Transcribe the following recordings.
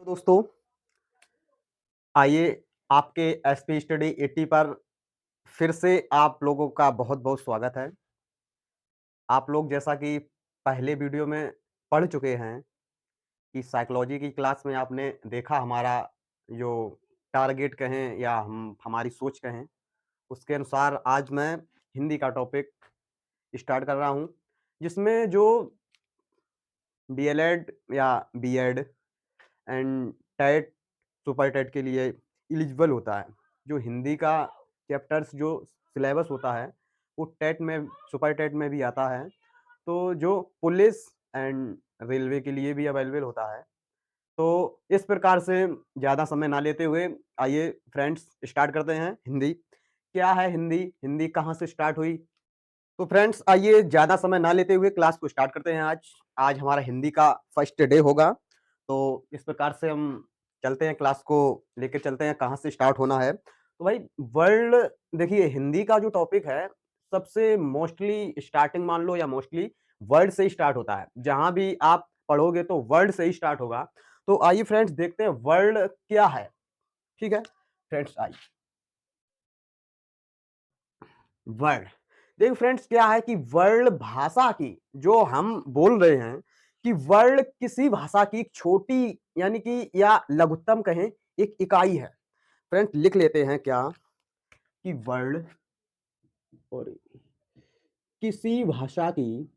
दोस्तों, आइए आपके एसपी स्टडी 80 पर फिर से आप लोगों का बहुत-बहुत स्वागत है। आप लोग जैसा कि पहले वीडियो में पढ़ चुके हैं कि साइकोलॉजी की क्लास में आपने देखा हमारा जो टारगेट कहें या हम हमारी सोच कहें, उसके अनुसार आज मैं हिंदी का टॉपिक स्टार्ट कर रहा हूँ, जिसमें जो डीएलएड या BEd and TET, super TET के लिए एलिजिबल होता है। जो हिंदी का चैप्टर्स जो सिलेबस होता है, वो टेट में सुपर टेट में भी आता है। तो जो पुलिस एंड रेलवे के लिए भी अवेलेबल होता है। तो इस प्रकार से ज़्यादा समय ना लेते हुए आइए फ्रेंड्स स्टार्ट करते हैं हिंदी। क्या है हिंदी? हिंदी कहाँ से स्टार्ट हुई? तो फ्रेंड्स आइए ज़्यादा समय ना लेते हुए क्लास को स्टार्ट करते हैं आज। आज हमारा हिंदी का फर्स्ट डे होगा। तो इस प्रकार से हम चलते हैं क्लास को लेके चलते हैं कहाँ से स्टार्ट होना है। तो भाई वर्ल्ड देखिए हिंदी का जो टॉपिक है सबसे मोस्टली स्टार्टिंग मान लो या मोस्टली वर्ड से ही स्टार्ट होता है। जहाँ भी आप पढ़ोगे तो वर्ड से ही स्टार्ट होगा। तो आइए फ्रेंड्स देखते हैं वर्ल्ड क्या है। ठीक है? फ्रेंड्स आइए। वर्ड देखिए फ्रेंड्स क्या है कि वर्ड भाषा की जो हम बोल रहे हैं कि वर्ड किसी भाषा की एक छोटी यानी कि या लघुत्तम कहें एक इकाई है। फ्रेंड्स लिख लेते हैं क्या कि वर्ड और किसी भाषा की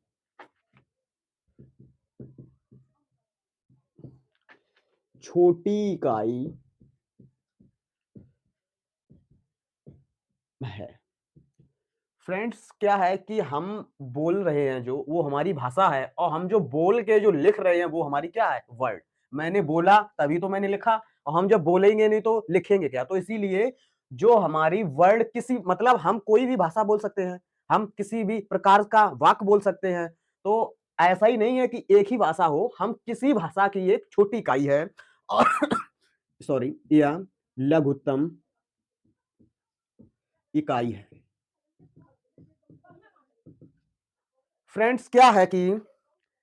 छोटी इकाई है। फ्रेंड्स क्या है कि हम बोल रहे हैं जो वो हमारी भाषा है और हम जो बोल के जो लिख रहे हैं वो हमारी क्या है वर्ड। मैंने बोला तभी तो मैंने लिखा और हम जब बोलेंगे नहीं तो लिखेंगे क्या। तो इसीलिए जो हमारी वर्ड किसी मतलब हम कोई भी भाषा बोल सकते हैं, हम किसी भी प्रकार का वाक्य बोल सकते हैं। तो ऐसा ही नहीं है कि एक ही भाषा हो, हम किसी भाषा की एक छोटी इकाई है और सॉरी या लघुत्तम इकाई है। फ्रेंड्स क्या है कि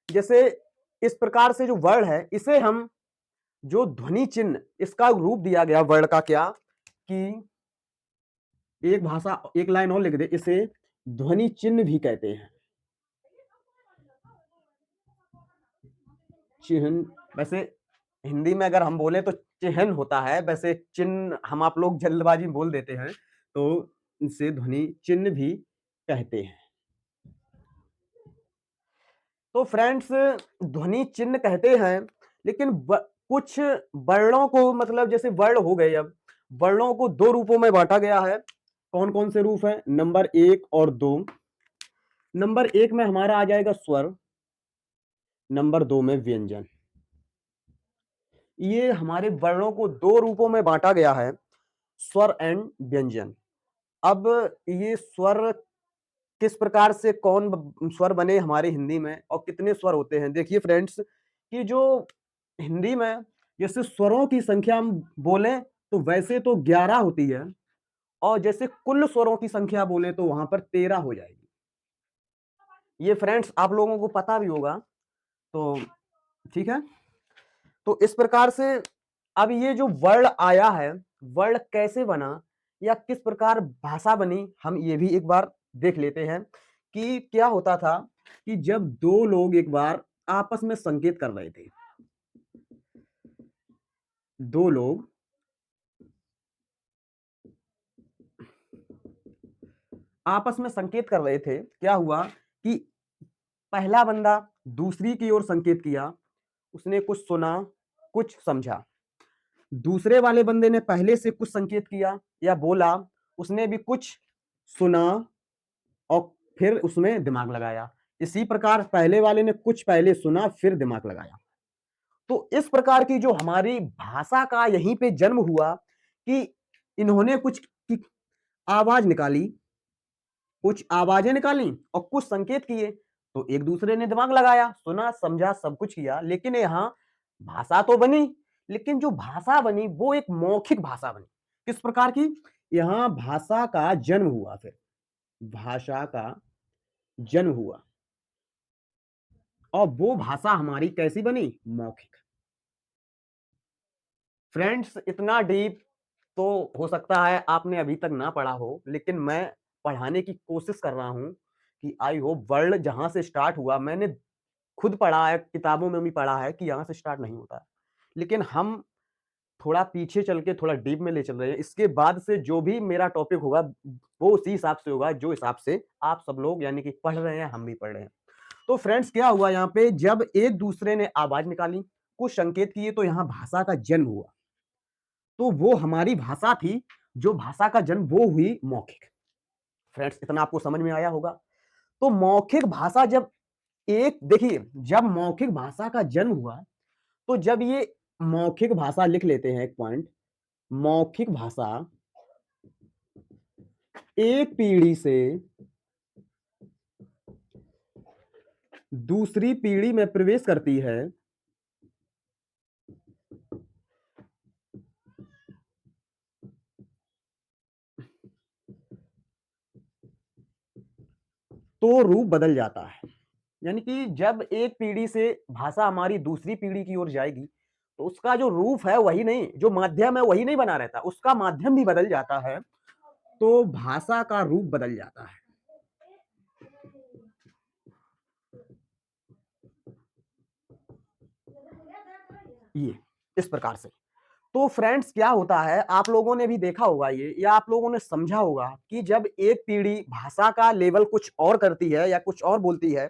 जैसे इस प्रकार से जो वर्ड है इसे हम जो ध्वनि चिन्ह इसका रूप दिया गया वर्ड का क्या कि एक भाषा एक लाइन और लिख दे, इसे ध्वनि चिन्ह भी कहते हैं। चिन्ह वैसे हिंदी में अगर हम बोले तो चिन्ह होता है, वैसे चिन्ह हम आप लोग जल्दबाजी में बोल देते हैं तो इसे ध्वनि चिन्ह भी कहते हैं। तो फ्रेंड्स ध्वनि चिन्ह कहते हैं लेकिन कुछ वर्णों को मतलब जैसे वर्ण हो गए, अब वर्णों को दो रूपों में बांटा गया है। कौन कौन से रूप है? नंबर 1 और 2। नंबर 1 में हमारा आ जाएगा स्वर, नंबर 2 में व्यंजन। ये हमारे वर्णों को दो रूपों में बांटा गया है, स्वर एंड व्यंजन। अब ये स्वर किस प्रकार से कौन स्वर बने हमारे हिंदी में और कितने स्वर होते हैं? देखिए फ्रेंड्स कि जो हिंदी में जैसे स्वरों की संख्या हम बोलें तो वैसे तो 11 होती है और जैसे कुल स्वरों की संख्या बोले तो वहां पर 13 हो जाएगी। ये फ्रेंड्स आप लोगों को पता भी होगा। तो ठीक है, तो इस प्रकार से अब ये जो वर्ड आया है, वर्ड कैसे बना या किस प्रकार भाषा बनी, हम ये भी एक बार देख लेते हैं कि क्या होता था कि जब दो लोग एक बार आपस में संकेत कर रहे थे, दो लोग आपस में संकेत कर रहे थे, क्या हुआ कि पहला बंदा दूसरी की ओर संकेत किया, उसने कुछ सुना, कुछ समझा। दूसरे वाले बंदे ने पहले से कुछ संकेत किया या बोला, उसने भी कुछ सुना और फिर उसमें दिमाग लगाया। इसी प्रकार पहले वाले ने कुछ पहले सुना फिर दिमाग लगाया। तो इस प्रकार की जो हमारी भाषा का यहीं पे जन्म हुआ कि इन्होंने कुछ की आवाज निकाली, कुछ आवाजें निकाली और कुछ संकेत किए। तो एक दूसरे ने दिमाग लगाया, सुना, समझा, सब कुछ किया, लेकिन यहां भाषा तो बनी, लेकिन जो भाषा बनी वो एक मौखिक भाषा बनी। किस प्रकार की? यहां भाषा का जन्म हुआ, फिर भाषा का जन्म हुआ और वो भाषा हमारी कैसी बनी? मौखिक। फ्रेंड्स इतना डीप तो हो सकता है आपने अभी तक ना पढ़ा हो, लेकिन मैं पढ़ाने की कोशिश कर रहा हूँ कि आई होप वर्ल्ड जहाँ से स्टार्ट हुआ, मैंने खुद पढ़ा है, किताबों में भी पढ़ा है कि यहाँ से स्टार्ट नहीं होता है। लेकिन हम थोड़ा पीछे चल के थोड़ा डीप में ले चल रहे हैं। इसके बाद से जो भी मेरा टॉपिक होगा, वो उसी हिसाब से होगा, जो हिसाब से आप सब लोग यानी कि पढ़ रहे हैं, हम भी पढ़ रहे हैं। तो फ्रेंड्स क्या हुआ यहाँ पे, जब एक दूसरे ने आवाज़ निकाली, कुछ संकेत किए, तो यहाँ भाषा का जन्म हुआ। तो वो हमारी भाषा थी, जो भाषा का जन्म वो हुई मौखिक। फ्रेंड्स इतना आपको समझ में आया होगा। तो मौखिक भाषा जब एक देखिए, जब मौखिक भाषा का जन्म हुआ, तो जब ये मौखिक भाषा लिख लेते हैं एक पॉइंट, मौखिक भाषा एक पीढ़ी से दूसरी पीढ़ी में प्रवेश करती है, तो रूप बदल जाता है। यानी कि जब एक पीढ़ी से भाषा हमारी दूसरी पीढ़ी की ओर जाएगी, तो उसका जो रूप है वही नहीं, जो माध्यम है वही नहीं बना रहता, उसका माध्यम भी बदल जाता है, तो भाषा का रूप बदल जाता है। ये इस प्रकार से। तो फ्रेंड्स क्या होता है, आप लोगों ने भी देखा होगा ये, या आप लोगों ने समझा होगा कि जब एक पीढ़ी भाषा का लेवल कुछ और करती है या कुछ और बोलती है,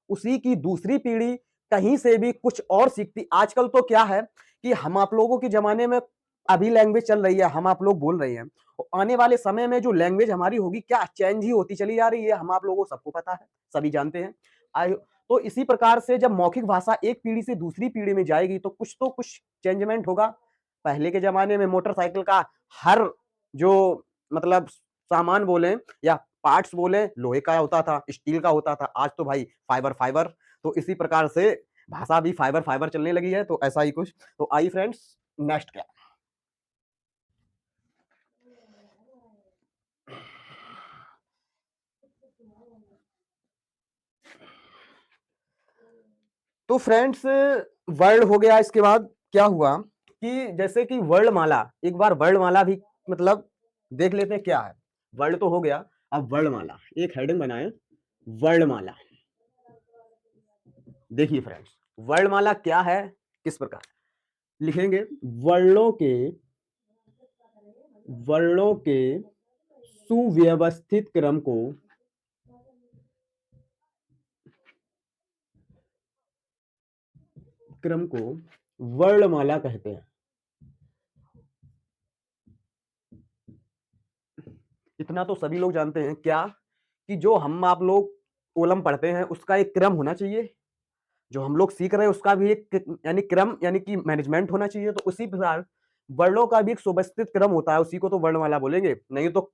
उसी की दूसरी पीढ़ी कहीं से भी कुछ और सीखती। आजकल तो क्या है कि हम आप लोगों के जमाने में अभी लैंग्वेज चल रही है, हम आप लोग बोल रहे हैं, और आने वाले समय में जो लैंग्वेज हमारी होगी, क्या चेंज ही होती चली जा रही है, हम आप लोगों को सबको पता है, सभी जानते हैं। आई तो इसी प्रकार से जब मौखिक भाषा एक पीढ़ी से दूसरी पीढ़ी में जाएगी, तो कुछ चेंजमेंट होगा। पहले के ज़माने में मोटरसाइकिल का हर जो मतलब सामान बोलें या पार्ट्स बोलें, लोहे का होता था, स्टील का होता था। आज तो भाई फाइबर। तो इसी प्रकार से भाषा भी फाइबर चलने लगी है, तो ऐसा ही कुछ। तो आइए फ्रेंड्स, नेक्स्ट क्या? तो फ्रेंड्स वर्ल्ड हो गया, इसके बाद क्या हुआ कि जैसे कि वर्णमाला, एक बार वर्णमाला भी मतलब देख लेते हैं क्या है। वर्ल्ड तो हो गया, अब वर्णमाला एक हेडिंग बनाएं, वर्णमाला। देखिए फ्रेंड्स, वर्णमाला क्या है, किस प्रकार लिखेंगे। वर्णों के वर्णों के सुव्यवस्थित क्रम को वर्णमाला कहते हैं। इतना तो सभी लोग जानते हैं क्या, कि जो हम आप लोग कोलम पढ़ते हैं उसका एक क्रम होना चाहिए, जो हम लोग सीख रहे हैं उसका भी एक यानी क्रम यानी कि मैनेजमेंट होना चाहिए। तो उसी प्रकार वर्णों का भी एक सुव्यवस्थित क्रम होता है, उसी को तो वर्णमाला बोलेंगे। नहीं तो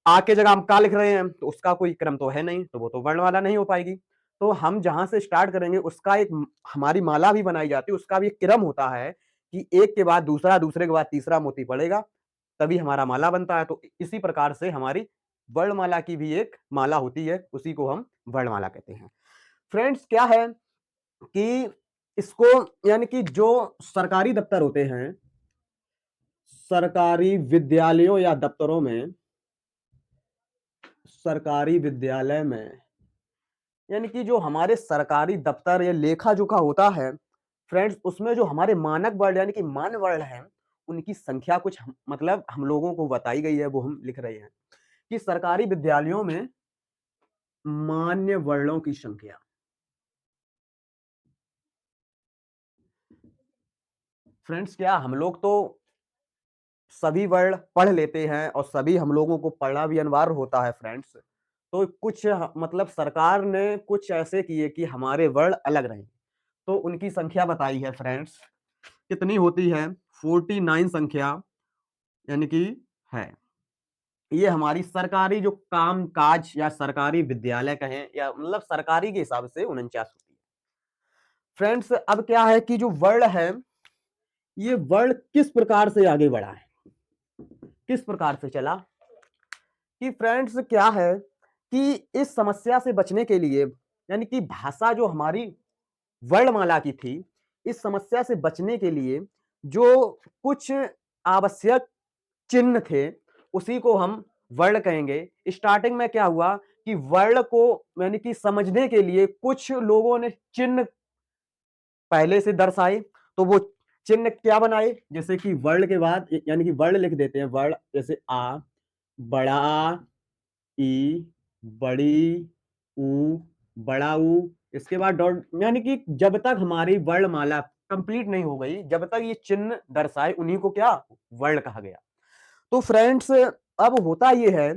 आ के जगह हम का लिख रहे हैं, तो उसका कोई क्रम तो है नहीं, तो वो तो वर्णमाला नहीं हो पाएगी। तो हम जहां से स्टार्ट करेंगे उसका एक हमारी माला भी बनाई जाती है, उसका भी एक क्रम होता है कि एक के बाद दूसरा, दूसरे के बाद तीसरा मोती पड़ेगा, तभी हमारा माला बनता है। तो इसी प्रकार से हमारी वर्णमाला की भी एक माला होती है, उसी को हम वर्णमाला कहते हैं। फ्रेंड्स क्या है कि इसको यानी कि जो सरकारी दफ्तर होते हैं, सरकारी विद्यालयों या दफ्तरों में, सरकारी विद्यालय में यानी कि जो हमारे सरकारी दफ्तर या लेखा जोखा होता है, फ्रेंड्स उसमें जो हमारे मानक वर्ड यानी कि मान वर्ण हैं, उनकी संख्या कुछ मतलब हम लोगों को बताई गई है, वो हम लिख रहे हैं कि सरकारी विद्यालयों में मान्य वर्णों की संख्या। फ्रेंड्स क्या हम लोग तो सभी वर्ण पढ़ लेते हैं और सभी हम लोगों को पढ़ना भी अनिवार्य होता है फ्रेंड्स। तो कुछ मतलब सरकार ने कुछ ऐसे किए कि हमारे वर्ण अलग रहे, तो उनकी संख्या बताई है फ्रेंड्स, कितनी होती है 49 संख्या यानी कि है। ये हमारी सरकारी जो काम काज या सरकारी विद्यालय कहें या मतलब सरकारी के हिसाब से 49 होती है। फ्रेंड्स अब क्या है कि जो वर्ण है, ये वर्ण किस प्रकार से आगे बढ़ा है, किस प्रकार से चला, कि फ्रेंड्स क्या है कि इस समस्या से बचने के लिए यानी कि भाषा जो हमारी वर्णमाला की थी, इस समस्या से बचने के लिए जो कुछ आवश्यक चिन्ह थे, उसी को हम वर्ण कहेंगे। स्टार्टिंग में क्या हुआ कि वर्ण को यानी कि समझने के लिए कुछ लोगों ने चिन्ह पहले से दर्शाए, तो वो चिन्ह क्या बनाए, जैसे कि वर्ण के बाद यानी कि वर्ण लिख देते हैं, वर्ण जैसे आ, बड़ा आ, ई, बड़ी ऊ, बड़ा ऊ, इसके बाद डॉट, यानी कि जब तक हमारी वर्णमाला कंप्लीट नहीं हो गई, जब तक ये चिन्ह दर्शाए, उन्हीं को क्या वर्ण कहा गया। तो फ्रेंड्स, अब होता ये है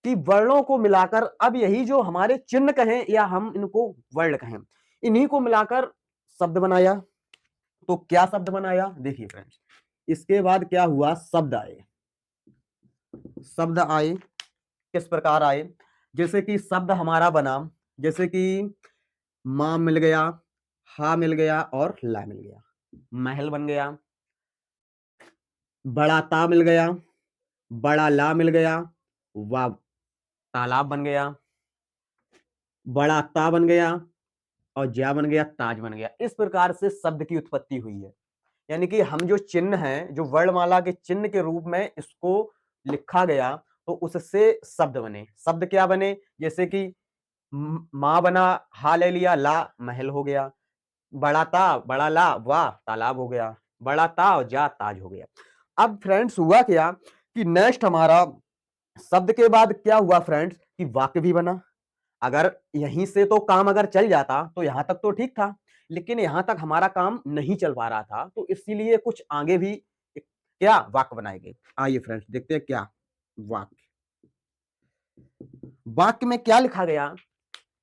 कि वर्णों को मिलाकर अब यही जो हमारे चिन्ह कहें या हम इनको वर्ण कहें, इन्हीं को मिलाकर शब्द बनाया। तो क्या शब्द बनाया, देखिए फ्रेंड्स, इसके बाद क्या हुआ, शब्द आए। शब्द आए किस प्रकार आए, जैसे कि शब्द हमारा बना, जैसे कि मां मिल गया, हा मिल गया और ला मिल गया। महल बन गया, बड़ा ता मिल गया, बड़ा ला मिल गया, वाह, तालाब बन गया, बड़ा ता बन गया और ज्या बन गया, ताज बन गया। इस प्रकार से शब्द की उत्पत्ति हुई है। यानी कि हम जो चिन्ह हैं, जो वर्णमाला के चिन्ह के रूप में इसको लिखा गया, तो उससे शब्द बने। शब्द क्या बने, जैसे कि मां बना, हा ले लिया, ला महल हो गया, बड़ा ता बड़ा ला वाह तालाब हो गया, बड़ा ता और जा ताज हो गया। अब फ्रेंड्स हुआ क्या कि नेक्स्ट हमारा शब्द के बाद क्या हुआ फ्रेंड्स कि वाक्य भी बना। अगर यहीं से तो काम अगर चल जाता तो यहां तक तो ठीक था, लेकिन यहां तक हमारा काम नहीं चल पा रहा था, तो इसीलिए कुछ आगे भी क्या वाक्य बनाए गए। आइए फ्रेंड्स देखते हैं क्या वाक्य। वाक्य में क्या लिखा गया,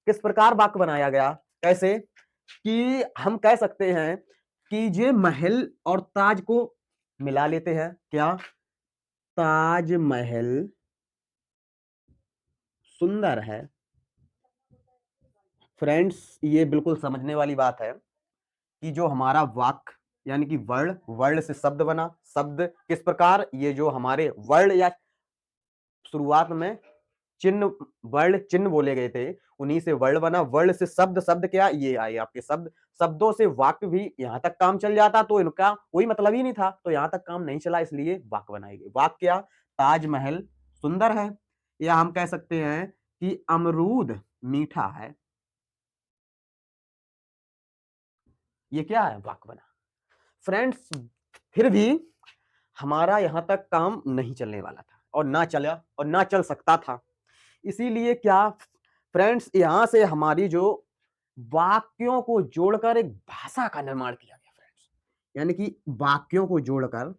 किस प्रकार वाक्य बनाया गया, कैसे कि हम कह सकते हैं कि ये महल और ताज को मिला लेते हैं। क्या, ताज महल सुंदर है। फ्रेंड्स, ये बिल्कुल समझने वाली बात है कि जो हमारा वाक्य यानी कि वर्ण, वर्ण से शब्द बना। शब्द किस प्रकार, ये जो हमारे वर्ण या शुरुआत में चिन्ह, वर्ण चिन्ह बोले गए थे, उन्हीं से वर्ण बना। वर्ण से शब्द, शब्द क्या, ये आए आपके शब्द। शब्दों से वाक्य भी यहां तक काम चल जाता तो इनका कोई मतलब ही नहीं था, तो यहां तक काम नहीं चला, इसलिए वाक्य बनाए गए। वाक्य क्या, ताजमहल सुंदर है, या हम कह सकते हैं कि अमरूद मीठा है। ये क्या है, वाक्य बना। फ्रेंड्स, फिर भी हमारा यहां तक काम नहीं चलने वाला था और ना चला और ना चल सकता था। इसीलिए क्या फ्रेंड्स, यहां से हमारी जो वाक्यों को जोड़कर एक भाषा का निर्माण किया गया फ्रेंड्स। यानी कि वाक्यों को जोड़कर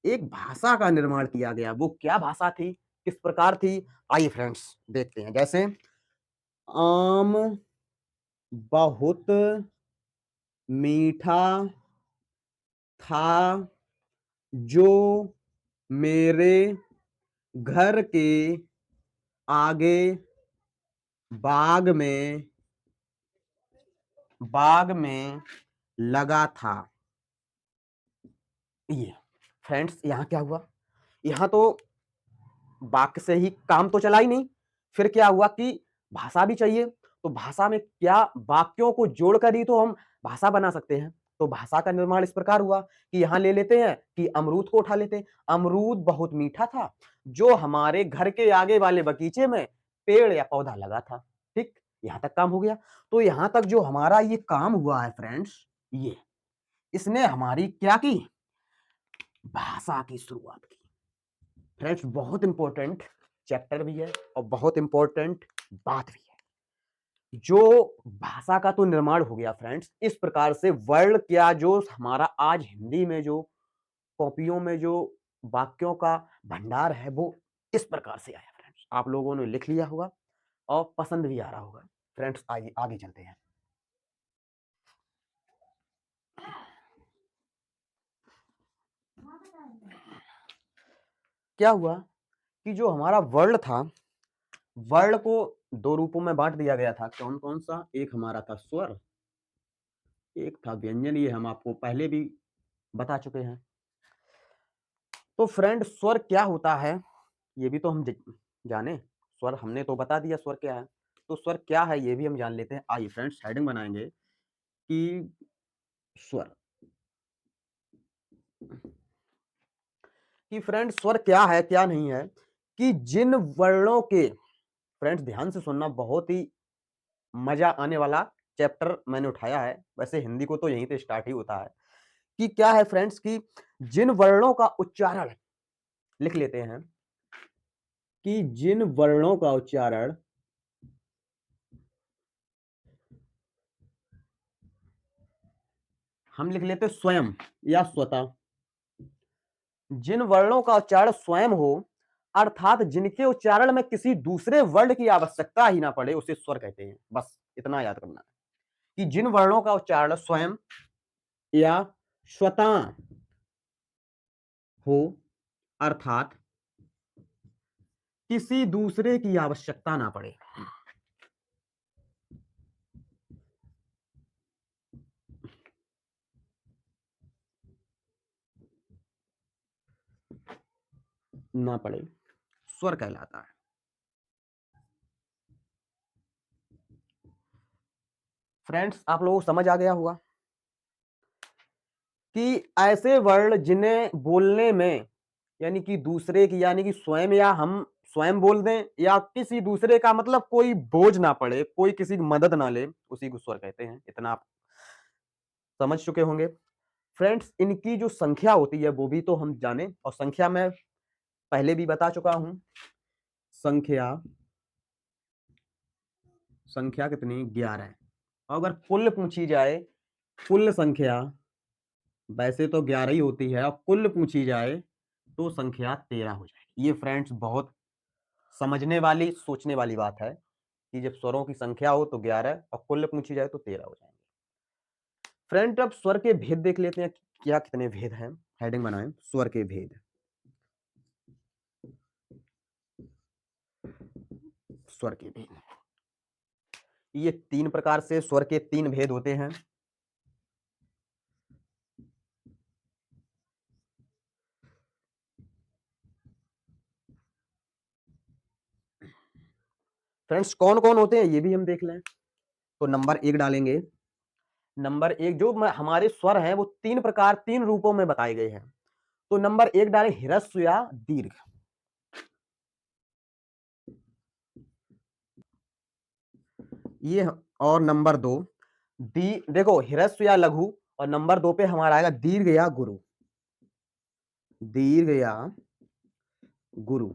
एक भाषा का निर्माण किया गया। वो क्या भाषा थी, किस प्रकार थी, आइए फ्रेंड्स देखते हैं। जैसे आम बहुत मीठा था, जो मेरे घर के आगे बाग में लगा था। ये फ्रेंड्स, यहां क्या हुआ, यहां तो वाक्य से ही काम तो चला ही नहीं, फिर क्या हुआ कि भाषा भी चाहिए। तो भाषा में क्या, वाक्यों को जोड़कर ही तो हम भाषा बना सकते हैं। तो भाषा का निर्माण इस प्रकार हुआ कि यहां ले लेते हैं कि अमरूद को उठा लेते हैं। अमरूद बहुत मीठा था, जो हमारे घर के आगे वाले बगीचे में पेड़ या पौधा लगा था। ठीक, यहां तक काम हो गया। तो यहां तक जो हमारा ये काम हुआ है फ्रेंड्स, ये इसने हमारी क्या की, भाषा की शुरुआत की। फ्रेंड्स, बहुत इंपॉर्टेंट चैप्टर भी है और बहुत इंपॉर्टेंट बात भी है। जो भाषा का तो निर्माण हो गया फ्रेंड्स, इस प्रकार से वर्ण क्या, जो हमारा आज हिंदी में जो कॉपियों में जो वाक्यों का भंडार है, वो इस प्रकार से आया फ्रेंड्स। आप लोगों ने लिख लिया होगा और पसंद भी आ रहा होगा। फ्रेंड्स, आइए आगे चलते हैं। क्या हुआ कि जो हमारा वर्ण था, वर्ण को दो रूपों में बांट दिया गया था। कौन कौन सा, एक हमारा था स्वर, एक था व्यंजन। ये हम आपको पहले भी बता चुके हैं। तो फ्रेंड, स्वर क्या होता है, ये भी तो हम जाने। स्वर हमने तो बता दिया स्वर क्या है, तो स्वर क्या है ये भी हम जान लेते हैं। आइए फ्रेंड्स हेडिंग बनाएंगे कि स्वर। कि फ्रेंड्स स्वर क्या है क्या नहीं है, कि जिन वर्णों के, फ्रेंड्स ध्यान से सुनना, बहुत ही मजा आने वाला चैप्टर मैंने उठाया है। वैसे हिंदी को तो यहीं से स्टार्ट ही होता है। कि क्या है फ्रेंड्स, कि जिन वर्णों का उच्चारण, लिख लेते हैं, कि जिन वर्णों का उच्चारण हम लिख लेते स्वयं या स्वतः, जिन वर्णों का उच्चारण स्वयं हो, अर्थात जिनके उच्चारण में किसी दूसरे वर्ण की आवश्यकता ही ना पड़े, उसे स्वर कहते हैं। बस इतना याद करना है कि जिन वर्णों का उच्चारण स्वयं या स्वतः हो, अर्थात किसी दूसरे की आवश्यकता ना पड़े, ना पड़े, स्वर कहलाता है। फ्रेंड्स आप लोगों को समझ आ गया होगा कि ऐसे वर्ण जिन्हें बोलने में, यानी कि दूसरे की, यानी कि स्वयं या हम स्वयं बोल दें या किसी दूसरे का, मतलब कोई बोझ ना पड़े, कोई किसी की मदद ना ले, उसी को स्वर कहते हैं। इतना आप समझ चुके होंगे। फ्रेंड्स इनकी जो संख्या होती है वो भी तो हम जाने, और संख्या मैं पहले भी बता चुका हूं। संख्या संख्या कितनी, 11 है। अगर कुल पूछी जाए, कुल संख्या वैसे तो 11 ही होती है, और कुल पूछी जाए तो संख्या 13 हो जाएगी। ये फ्रेंड्स बहुत समझने वाली, सोचने वाली बात है कि जब स्वरों की संख्या हो तो 11 और कुल पूछी जाए तो 13 हो जाएंगे। फ्रेंड अब स्वर के भेद देख लेते हैं, क्या कितने भेद हैं। हेडिंग बनाएं, स्वर के भेद। स्वर के भेद, ये 3 प्रकार से स्वर के 3 भेद होते हैं। फ्रेंड्स कौन कौन होते हैं ये भी हम देख लें। तो नंबर 1 डालेंगे। नंबर 1 जो हमारे स्वर हैं वो 3 प्रकार, 3 रूपों में बताए गए हैं। तो नंबर 1 डालें ह्रस्व या दीर्घ। ये, और नंबर 2 देखो ह्रस्व या लघु, और नंबर 2 पे हमारा आएगा दीर्घ या गुरु। दीर्घ या गुरु।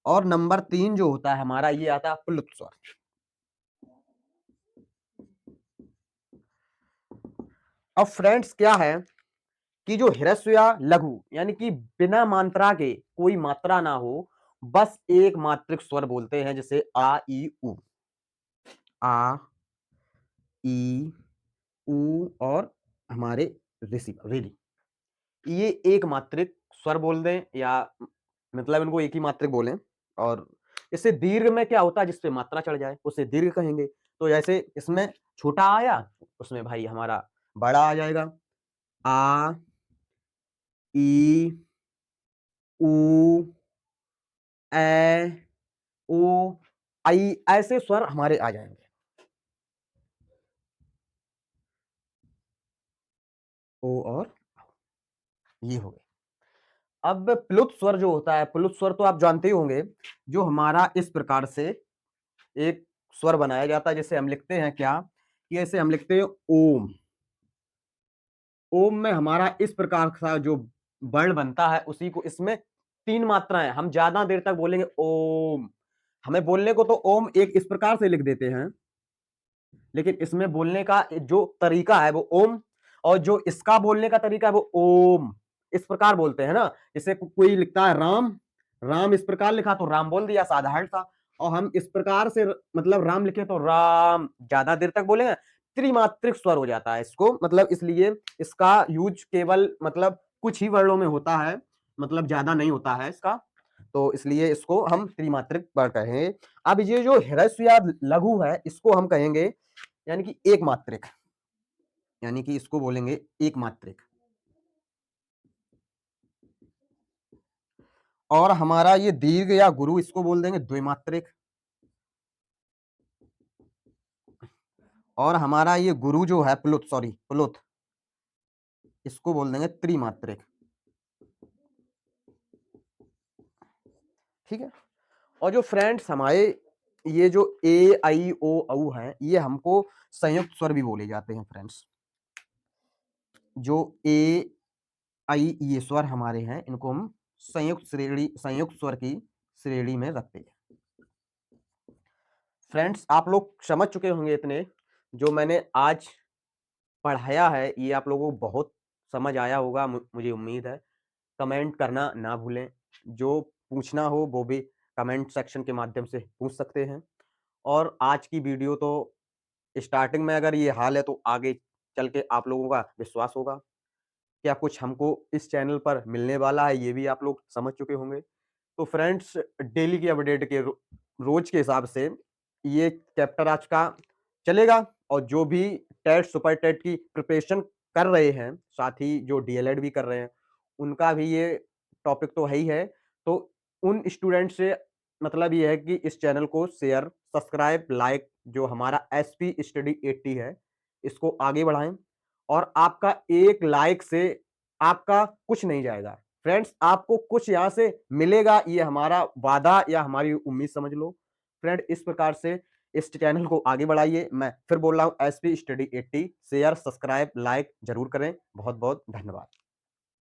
और नंबर 3 जो होता है हमारा, ये आता है प्लुत स्वर। अब फ्रेंड्स क्या है कि जो ह्रस्व या लघु, यानी कि बिना मात्रा के, कोई मात्रा ना हो, बस एक मात्रिक स्वर बोलते हैं, जैसे आ ई उ। आ ई उ और हमारे ऋषि रिधि, ये एक मात्रिक स्वर बोल दें, या मतलब इनको एक ही मात्रिक बोलें। और इससे दीर्घ में क्या होता है, जिसपे मात्रा चढ़ जाए उसे दीर्घ कहेंगे। तो जैसे इसमें छोटा आया, उसमें भाई हमारा बड़ा आ जाएगा। आ ई उ ए ओ आई, ऐसे स्वर हमारे आ जाएंगे। ओ और ये हो गए। अब प्लुत स्वर जो होता है, प्लुत स्वर तो आप जानते ही होंगे, जो हमारा इस प्रकार से एक स्वर बनाया जाता है, जैसे हम लिखते हैं क्या, कि ऐसे हम लिखते हैं ओम। ओम में हमारा इस प्रकार का जो वर्ण बनता है, उसी को, इसमें 3 मात्राएं, हम ज्यादा देर तक बोलेंगे ओम। हमें बोलने को तो ओम एक इस प्रकार से लिख देते हैं, लेकिन इसमें बोलने का जो तरीका है वो ओम, और जो इसका बोलने का तरीका है वो ओम। इस प्रकार बोलते हैं ना, जैसे कोई लिखता है राम, राम इस प्रकार लिखा तो राम बोल दिया, साधारण सा। और हम इस प्रकार से मतलब राम लिखे तो राम, ज्यादा देर तक बोलेंगे, त्रिमात्रिक स्वर हो जाता है इसको, मतलब इसलिए इसका यूज केवल मतलब कुछ ही वर्णों में होता है, मतलब ज्यादा नहीं होता है इसका। तो इसलिए इसको हम त्रिमात्रिक वर्ण कहें। अब ये जो ह्रस्व या लघु है, इसको हम कहेंगे यानी कि एक मात्रिक, यानी कि इसको बोलेंगे एक मात्रिक। और हमारा ये दीर्घ या गुरु, इसको बोल देंगे द्विमात्रिक। और हमारा ये गुरु जो है प्लुत, सॉरी प्लुत, इसको बोल देंगे त्रिमात्रिक। ठीक है। और जो फ्रेंड्स हमारे ये जो ए आई ओ औ है, ये हमको संयुक्त स्वर भी बोले जाते हैं फ्रेंड्स। जो ए आई ये स्वर हमारे हैं, इनको हम संयुक्त स्वर की श्रेणी में रखते हैं। फ्रेंड्स आप लोग समझ चुके होंगे इतने, जो मैंने आज पढ़ाया है ये आप लोगों को बहुत समझ आया होगा, मुझे उम्मीद है। कमेंट करना ना भूलें, जो पूछना हो वो भी कमेंट सेक्शन के माध्यम से पूछ सकते हैं। और आज की वीडियो तो स्टार्टिंग में अगर ये हाल है तो आगे चल के आप लोगों का विश्वास होगा, क्या कुछ हमको इस चैनल पर मिलने वाला है, ये भी आप लोग समझ चुके होंगे। तो फ्रेंड्स डेली की अपडेट के रोज के हिसाब से ये चैप्टर आज का चलेगा, और जो भी टेट सुपर टेट की प्रिपरेशन कर रहे हैं, साथ ही जो डीएलएड भी कर रहे हैं, उनका भी ये टॉपिक तो है ही है। तो उन स्टूडेंट से मतलब ये है कि इस चैनल को शेयर, सब्सक्राइब, लाइक, जो हमारा एसपी स्टडी 80 है, इसको आगे बढ़ाएं। और आपका एक लाइक से आपका कुछ नहीं जाएगा फ्रेंड्स, आपको कुछ यहाँ से मिलेगा, ये हमारा वादा या हमारी उम्मीद समझ लो। फ्रेंड इस प्रकार से इस चैनल को आगे बढ़ाइए। मैं फिर बोल रहा हूँ, SP study 80 share, subscribe, like जरूर करें। बहुत बहुत धन्यवाद।